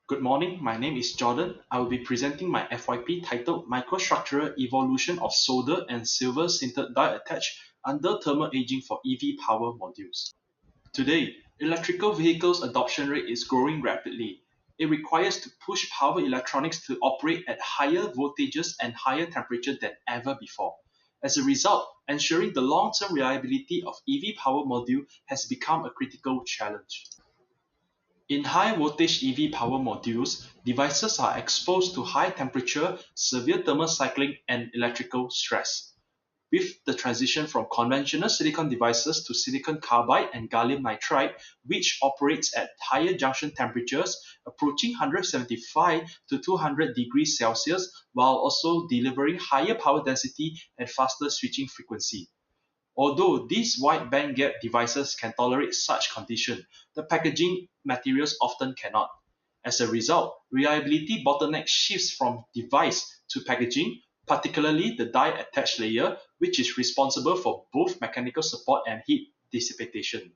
Good morning, my name is Jordan. I will be presenting my FYP titled Microstructural Evolution of Solder and Silver-Sintered Die Attach under Thermal Aging for EV Power Modules. Today, electrical vehicles adoption rate is growing rapidly. It requires to push power electronics to operate at higher voltages and higher temperature than ever before. As a result, ensuring the long-term reliability of EV power module has become a critical challenge. In high-voltage EV power modules, devices are exposed to high temperature, severe thermal cycling, and electrical stress. With the transition from conventional silicon devices to silicon carbide and gallium nitride, which operates at higher junction temperatures approaching 175 to 200 degrees Celsius, while also delivering higher power density and faster switching frequency. Although these wide-bandgap devices can tolerate such conditions, the packaging materials often cannot. As a result, reliability bottleneck shifts from device to packaging, particularly the die attach layer, which is responsible for both mechanical support and heat dissipation.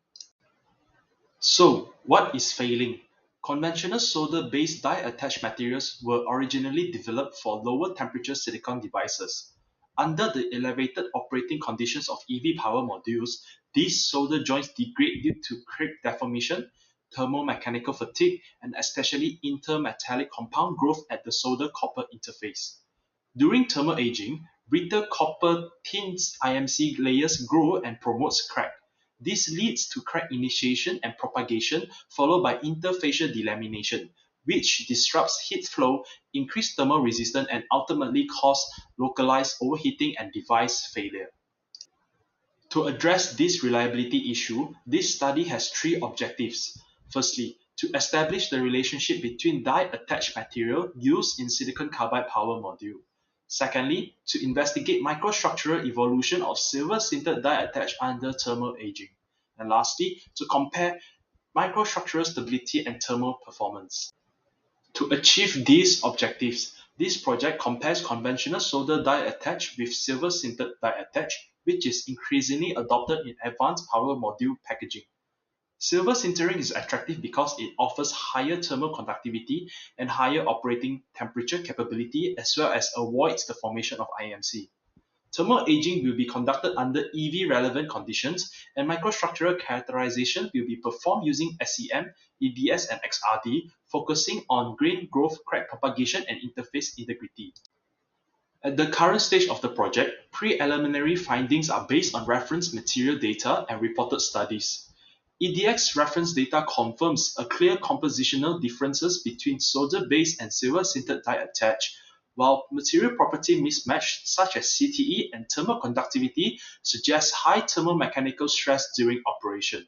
So, what is failing? Conventional solder-based die attach materials were originally developed for lower temperature silicon devices. Under the elevated operating conditions of EV power modules, these solder joints degrade due to crack deformation, thermomechanical fatigue, and especially intermetallic compound growth at the solder-copper interface. During thermal aging, brittle copper thins IMC layers grow and promotes crack. This leads to crack initiation and propagation, followed by interfacial delamination, which disrupts heat flow, increases thermal resistance, and ultimately causes localized overheating and device failure. To address this reliability issue, this study has three objectives. Firstly, to establish the relationship between die-attached material used in silicon carbide power module. Secondly, to investigate microstructural evolution of silver-sintered die attached under thermal aging. And lastly, to compare microstructural stability and thermal performance. To achieve these objectives, this project compares conventional solder die attach with silver-sintered die attach, which is increasingly adopted in advanced power module packaging. Silver sintering is attractive because it offers higher thermal conductivity and higher operating temperature capability, as well as avoids the formation of IMC. Thermal aging will be conducted under EV-relevant conditions, and microstructural characterization will be performed using SEM, EBS, and XRD, focusing on grain growth, crack propagation, and interface integrity. At the current stage of the project, preliminary findings are based on reference material data and reported studies. EDX reference data confirms a clear compositional differences between solder-based and silver-sintered die attach, while material property mismatch such as CTE and thermal conductivity suggest high thermomechanical stress during operation.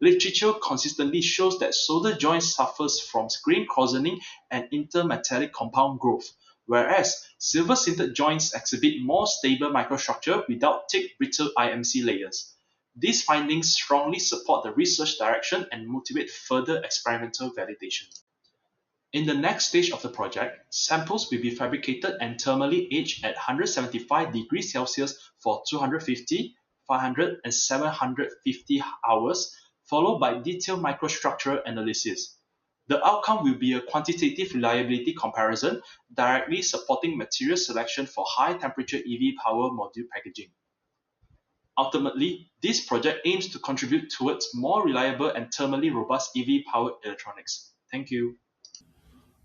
Literature consistently shows that solder joints suffers from grain coarsening and intermetallic compound growth, whereas silver-sintered joints exhibit more stable microstructure without thick brittle IMC layers. These findings strongly support the research direction and motivate further experimental validation. In the next stage of the project, samples will be fabricated and thermally aged at 175 degrees Celsius for 250, 500, and 750 hours, followed by detailed microstructural analysis. The outcome will be a quantitative reliability comparison, directly supporting material selection for high-temperature EV power module packaging. Ultimately, this project aims to contribute towards more reliable and thermally robust EV-powered electronics. Thank you.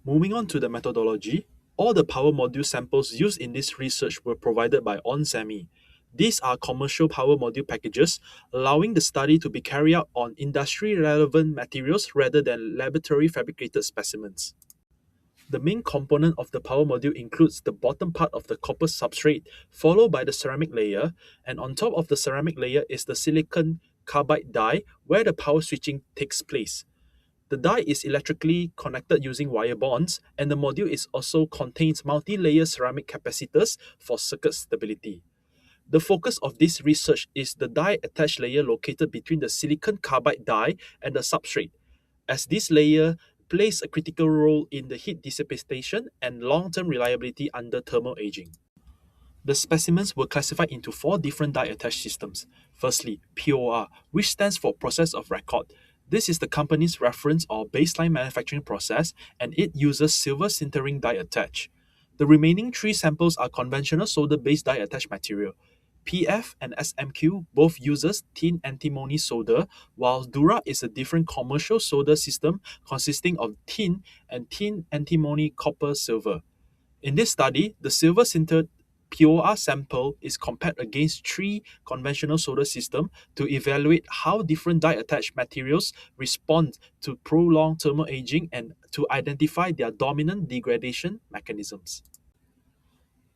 Moving on to the methodology, all the power module samples used in this research were provided by onsemi. These are commercial power module packages, allowing the study to be carried out on industry-relevant materials rather than laboratory-fabricated specimens. The main component of the power module includes the bottom part of the copper substrate, followed by the ceramic layer, and on top of the ceramic layer is the silicon carbide die where the power switching takes place. The die is electrically connected using wire bonds, and the module is also contains multi-layer ceramic capacitors for circuit stability. The focus of this research is the die attach layer located between the silicon carbide die and the substrate, as this layer plays a critical role in the heat dissipation and long-term reliability under thermal aging. The specimens were classified into four different die attach systems. Firstly, POR, which stands for process of record. This is the company's reference or baseline manufacturing process, and it uses silver sintering die attach. The remaining three samples are conventional solder-based die attach material. PF and SMQ both uses tin antimony solder, while DURA is a different commercial solder system consisting of tin and tin antimony copper silver. In this study, the silver-sintered POR sample is compared against three conventional solder systems to evaluate how different die-attached materials respond to prolonged thermal aging and to identify their dominant degradation mechanisms.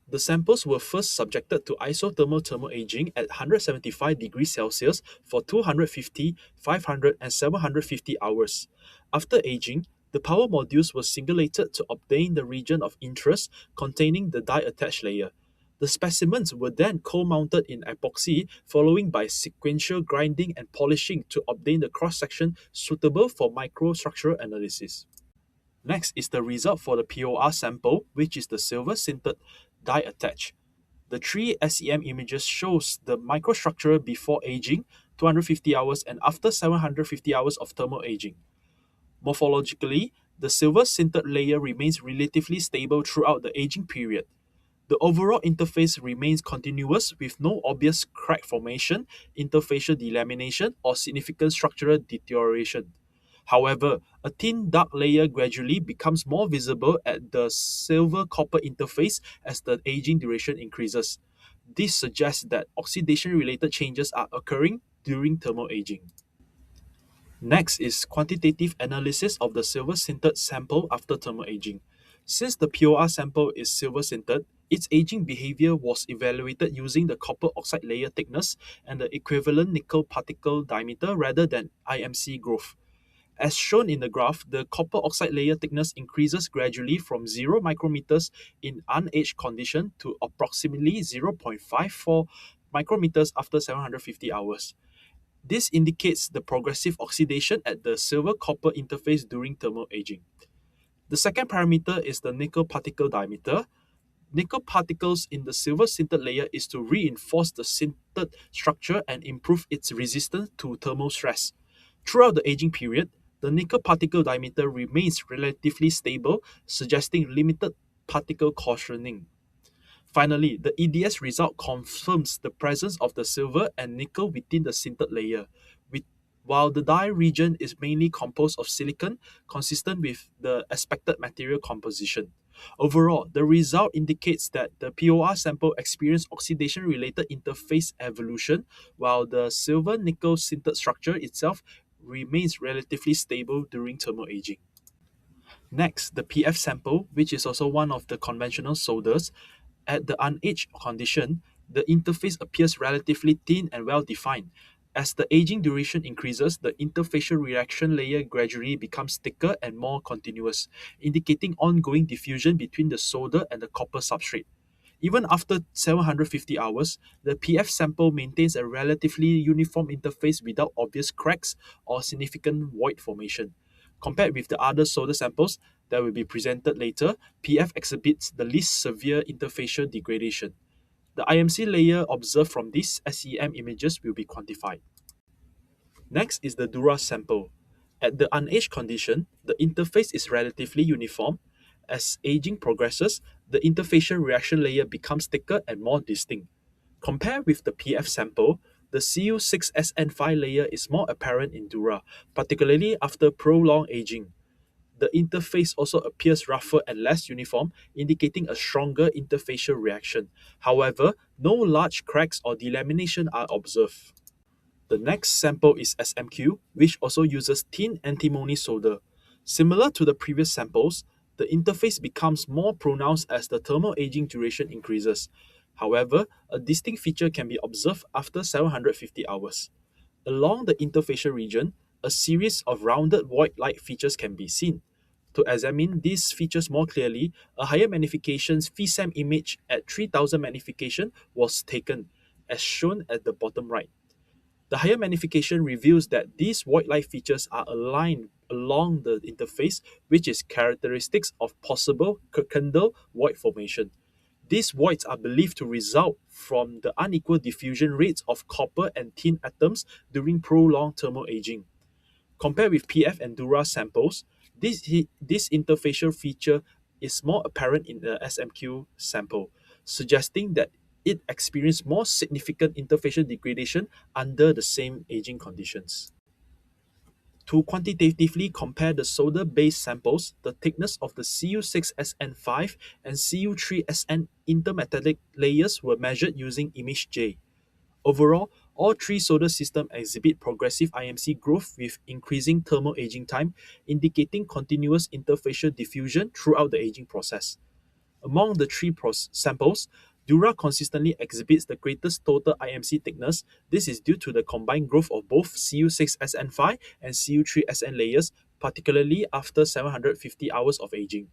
The samples were first subjected to isothermal thermal aging at 175 degrees Celsius for 250, 500, and 750 hours. After aging, the power modules were singulated to obtain the region of interest containing the die-attached layer. The specimens were then co-mounted in epoxy, following by sequential grinding and polishing to obtain the cross-section suitable for microstructural analysis. Next is the result for the POR sample, which is the silver-sintered die attach. The three SEM images shows the microstructure before aging, 250 hours, and after 750 hours of thermal aging. Morphologically, the silver-sintered layer remains relatively stable throughout the aging period. The overall interface remains continuous with no obvious crack formation, interfacial delamination, or significant structural deterioration. However, a thin dark layer gradually becomes more visible at the silver-copper interface as the aging duration increases. This suggests that oxidation-related changes are occurring during thermal aging. Next is quantitative analysis of the silver-sintered sample after thermal aging. Since the POR sample is silver-sintered, its aging behavior was evaluated using the copper oxide layer thickness and the equivalent nickel particle diameter rather than IMC growth. As shown in the graph, the copper oxide layer thickness increases gradually from 0 micrometers in unaged condition to approximately 0.54 micrometers after 750 hours. This indicates the progressive oxidation at the silver-copper interface during thermal aging. The second parameter is the nickel particle diameter. Nickel particles in the silver-sintered layer is to reinforce the sintered structure and improve its resistance to thermal stress. Throughout the aging period, the nickel particle diameter remains relatively stable, suggesting limited particle coarsening. Finally, the EDS result confirms the presence of the silver and nickel within the sintered layer, while the die region is mainly composed of silicon, consistent with the expected material composition. Overall, the result indicates that the POR sample experienced oxidation-related interface evolution, while the silver-nickel sintered structure itself remains relatively stable during thermal aging. Next, the PF sample, which is also one of the conventional solders, at the unaged condition, the interface appears relatively thin and well-defined. As the aging duration increases, the interfacial reaction layer gradually becomes thicker and more continuous, indicating ongoing diffusion between the solder and the copper substrate. Even after 750 hours, the PF sample maintains a relatively uniform interface without obvious cracks or significant void formation. Compared with the other solder samples that will be presented later, PF exhibits the least severe interfacial degradation. The IMC layer observed from these SEM images will be quantified. Next is the DURA sample. At the unaged condition, the interface is relatively uniform. As aging progresses, the interfacial reaction layer becomes thicker and more distinct. Compared with the PF sample, the Cu₆Sn₅ layer is more apparent in DURA, particularly after prolonged aging. The interface also appears rougher and less uniform, indicating a stronger interfacial reaction. However, no large cracks or delamination are observed. The next sample is SMQ, which also uses tin antimony solder. Similar to the previous samples, the interface becomes more pronounced as the thermal aging duration increases. However, a distinct feature can be observed after 750 hours. Along the interfacial region, a series of rounded void-like features can be seen. To examine these features more clearly, a higher magnification FESAM image at 3000 magnification was taken, as shown at the bottom right. The higher magnification reveals that these void-like features are aligned along the interface, which is characteristics of possible Kirkendall void formation. These voids are believed to result from the unequal diffusion rates of copper and tin atoms during prolonged thermal aging. Compared with PF and DURA samples, this interfacial feature is more apparent in the SMQ sample, suggesting that it experienced more significant interfacial degradation under the same aging conditions. To quantitatively compare the solder-based samples, the thickness of the Cu₆Sn₅ and Cu₃Sn intermetallic layers were measured using ImageJ. Overall, all three solder systems exhibit progressive IMC growth with increasing thermal aging time, indicating continuous interfacial diffusion throughout the aging process. Among the three samples, DURA consistently exhibits the greatest total IMC thickness. This is due to the combined growth of both Cu₆Sn₅ and Cu₃Sn layers, particularly after 750 hours of aging.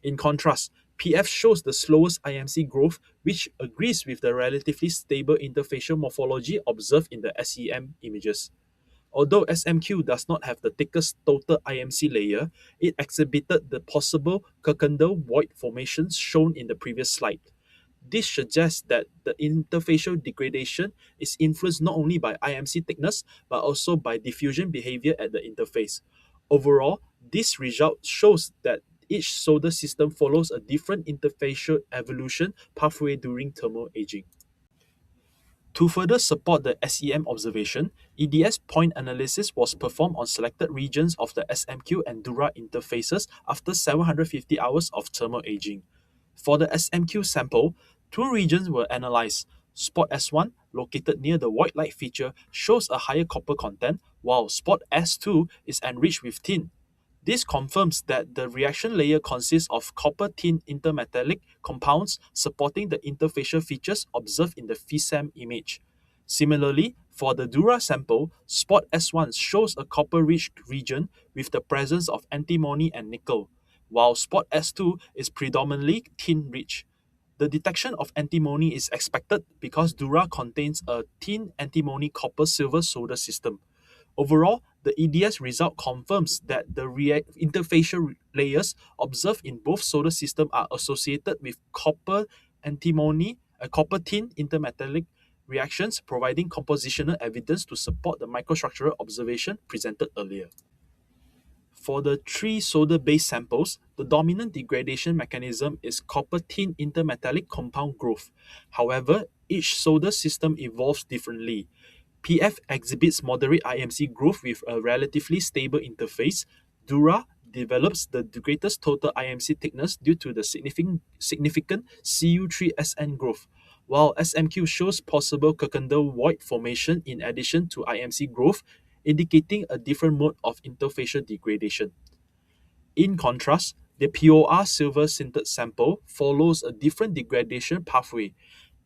In contrast, PF shows the slowest IMC growth, which agrees with the relatively stable interfacial morphology observed in the SEM images. Although SMQ does not have the thickest total IMC layer, it exhibited the possible Kirkendall void formations shown in the previous slide. This suggests that the interfacial degradation is influenced not only by IMC thickness, but also by diffusion behavior at the interface. Overall, this result shows that each solder system follows a different interfacial evolution pathway during thermal aging. To further support the SEM observation, EDS point analysis was performed on selected regions of the SMQ and DURA interfaces after 750 hours of thermal aging. For the SMQ sample, two regions were analyzed. Spot S1, located near the void light feature, shows a higher copper content, while spot S2 is enriched with tin. This confirms that the reaction layer consists of copper-tin intermetallic compounds supporting the interfacial features observed in the FISAM image. Similarly, for the DURA sample, spot S1 shows a copper-rich region with the presence of antimony and nickel, while spot S2 is predominantly tin-rich. The detection of antimony is expected because DURA contains a tin antimony copper silver solder system. Overall, the EDS result confirms that the interfacial layers observed in both solder systems are associated with copper antimony, copper tin intermetallic reactions, providing compositional evidence to support the microstructural observation presented earlier. For the three solder-based samples, the dominant degradation mechanism is copper-tin intermetallic compound growth. However, each solder system evolves differently. PF exhibits moderate IMC growth with a relatively stable interface. DURA develops the greatest total IMC thickness due to the significant Cu₃Sn growth, while SMQ shows possible Kirkendall void formation in addition to IMC growth, indicating a different mode of interfacial degradation. In contrast, the POR silver-sintered sample follows a different degradation pathway.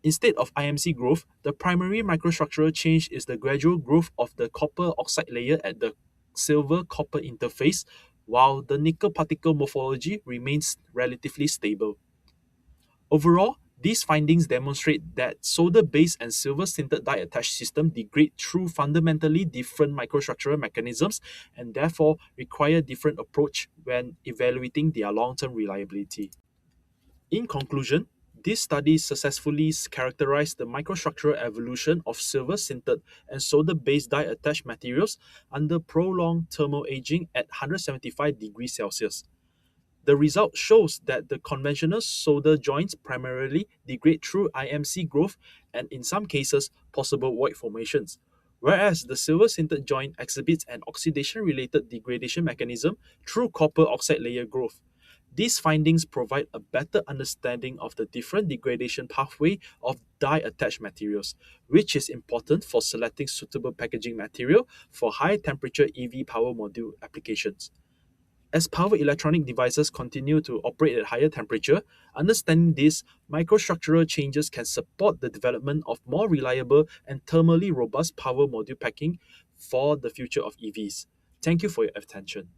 Instead of IMC growth, the primary microstructural change is the gradual growth of the copper oxide layer at the silver-copper interface, while the nickel particle morphology remains relatively stable. Overall, these findings demonstrate that solder-based and silver-sintered die-attach systems degrade through fundamentally different microstructural mechanisms and therefore require different approach when evaluating their long-term reliability. In conclusion, this study successfully characterized the microstructural evolution of silver-sintered and solder-based die-attached materials under prolonged thermal aging at 175 degrees Celsius. The result shows that the conventional solder joints primarily degrade through IMC growth and, in some cases, possible void formations, whereas the silver-sintered joint exhibits an oxidation-related degradation mechanism through copper oxide layer growth. These findings provide a better understanding of the different degradation pathway of die-attached materials, which is important for selecting suitable packaging material for high-temperature EV power module applications. As power electronic devices continue to operate at higher temperature, understanding this, microstructural changes can support the development of more reliable and thermally robust power module packing for the future of EVs. Thank you for your attention.